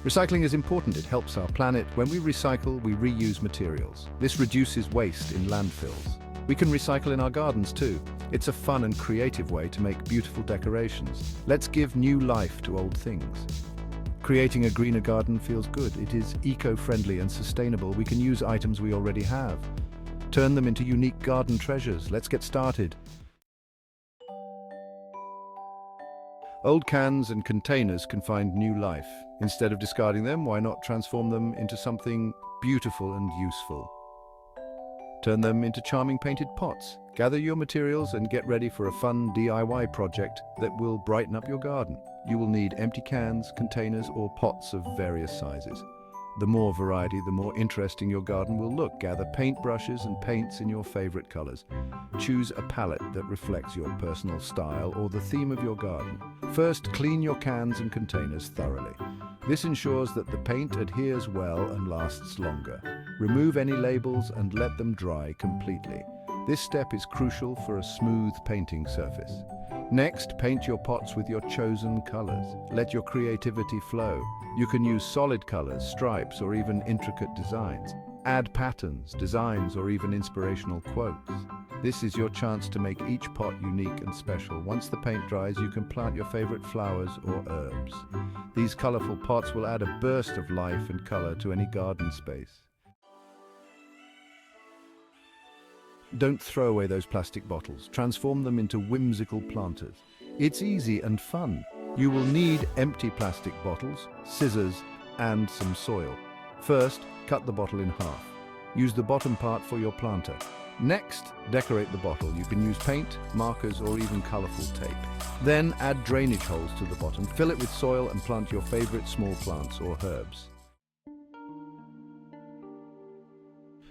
Recycling is important, it helps our planet. When we recycle, we reuse materials. This reduces waste in landfills. We can recycle in our gardens too. It's a fun and creative way to make beautiful decorations. Let's give new life to old things. Creating a greener garden feels good. It is eco-friendly and sustainable. We can use items we already have. Turn them into unique garden treasures. Let's get started. Old cans and containers can find new life. Instead of discarding them, why not transform them into something beautiful and useful? Turn them into charming painted pots. Gather your materials and get ready for a fun DIY project that will brighten up your garden. You will need empty cans, containers, or pots of various sizes. The more variety, the more interesting your garden will look. Gather paintbrushes and paints in your favorite colors. Choose a palette that reflects your personal style or the theme of your garden. First, clean your cans and containers thoroughly. This ensures that the paint adheres well and lasts longer. Remove any labels and let them dry completely. This step is crucial for a smooth painting surface. Next, paint your pots with your chosen colors. Let your creativity flow. You can use solid colors, stripes, or even intricate designs. Add patterns, designs, or even inspirational quotes. This is your chance to make each pot unique and special. Once the paint dries, you can plant your favorite flowers or herbs. These colorful pots will add a burst of life and color to any garden space. Don't throw away those plastic bottles. Transform them into whimsical planters. It's easy and fun. You will need empty plastic bottles, scissors, and some soil. First, cut the bottle in half. Use the bottom part for your planter. Next, decorate the bottle. You can use paint, markers, or even colorful tape. Then add drainage holes to the bottom. Fill it with soil and plant your favorite small plants or herbs.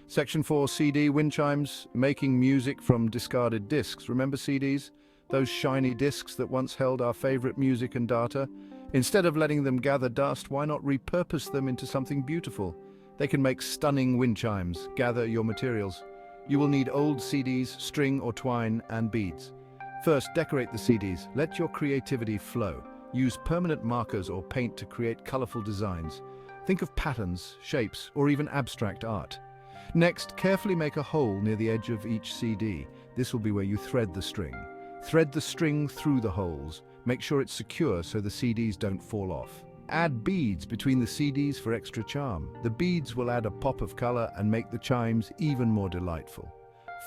Section 4, CD, Wind Chimes, making music from discarded discs. Remember CDs? Those shiny discs that once held our favorite music and data? Instead of letting them gather dust, why not repurpose them into something beautiful? They can make stunning wind chimes. Gather your materials. You will need old CDs, string or twine, and beads. First, decorate the CDs. Let your creativity flow. Use permanent markers or paint to create colorful designs. Think of patterns, shapes, or even abstract art. Next, carefully make a hole near the edge of each CD. This will be where you thread the string. Thread the string through the holes. Make sure it's secure so the CDs don't fall off. Add beads between the CDs for extra charm. The beads will add a pop of color and make the chimes even more delightful.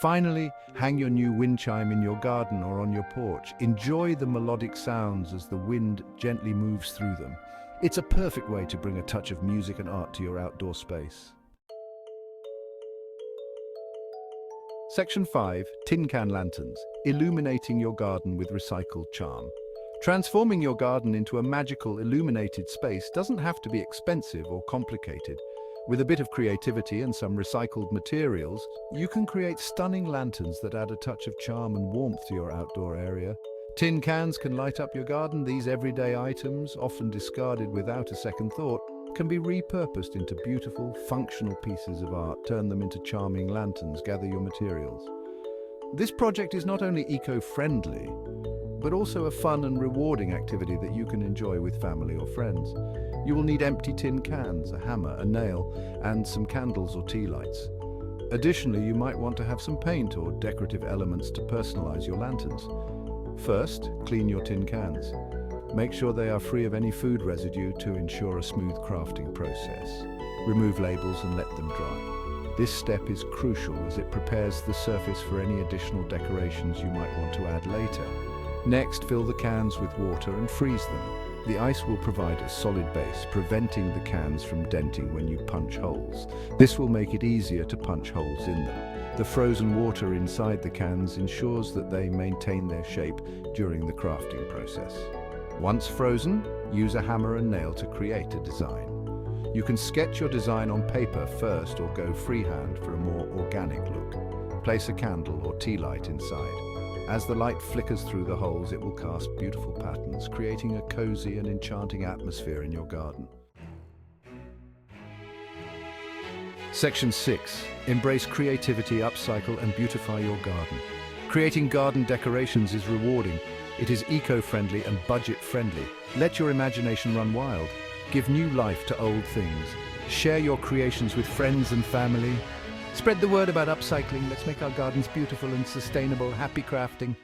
Finally, hang your new wind chime in your garden or on your porch. Enjoy the melodic sounds as the wind gently moves through them. It's a perfect way to bring a touch of music and art to your outdoor space. Section 5, Tin Can Lanterns, illuminating your garden with recycled charm. Transforming your garden into a magical, illuminated space doesn't have to be expensive or complicated. With a bit of creativity and some recycled materials, you can create stunning lanterns that add a touch of charm and warmth to your outdoor area. Tin cans can light up your garden. These everyday items, often discarded without a second thought, can be repurposed into beautiful, functional pieces of art. Turn them into charming lanterns. Gather your materials. This project is not only eco-friendly, but also a fun and rewarding activity that you can enjoy with family or friends. You will need empty tin cans, a hammer, a nail, and some candles or tea lights. Additionally, you might want to have some paint or decorative elements to personalize your lanterns. First, clean your tin cans. Make sure they are free of any food residue to ensure a smooth crafting process. Remove labels and let them dry. This step is crucial as it prepares the surface for any additional decorations you might want to add later. Next, fill the cans with water and freeze them. The ice will provide a solid base, preventing the cans from denting when you punch holes. This will make it easier to punch holes in them. The frozen water inside the cans ensures that they maintain their shape during the crafting process. Once frozen, use a hammer and nail to create a design. You can sketch your design on paper first or go freehand for a more organic look. Place a candle or tea light inside. As the light flickers through the holes, it will cast beautiful patterns, creating a cozy and enchanting atmosphere in your garden. Section 6. Embrace creativity, upcycle, and beautify your garden. Creating garden decorations is rewarding. It is eco-friendly and budget-friendly. Let your imagination run wild. Give new life to old things. Share your creations with friends and family. Spread the word about upcycling. Let's make our gardens beautiful and sustainable. Happy crafting.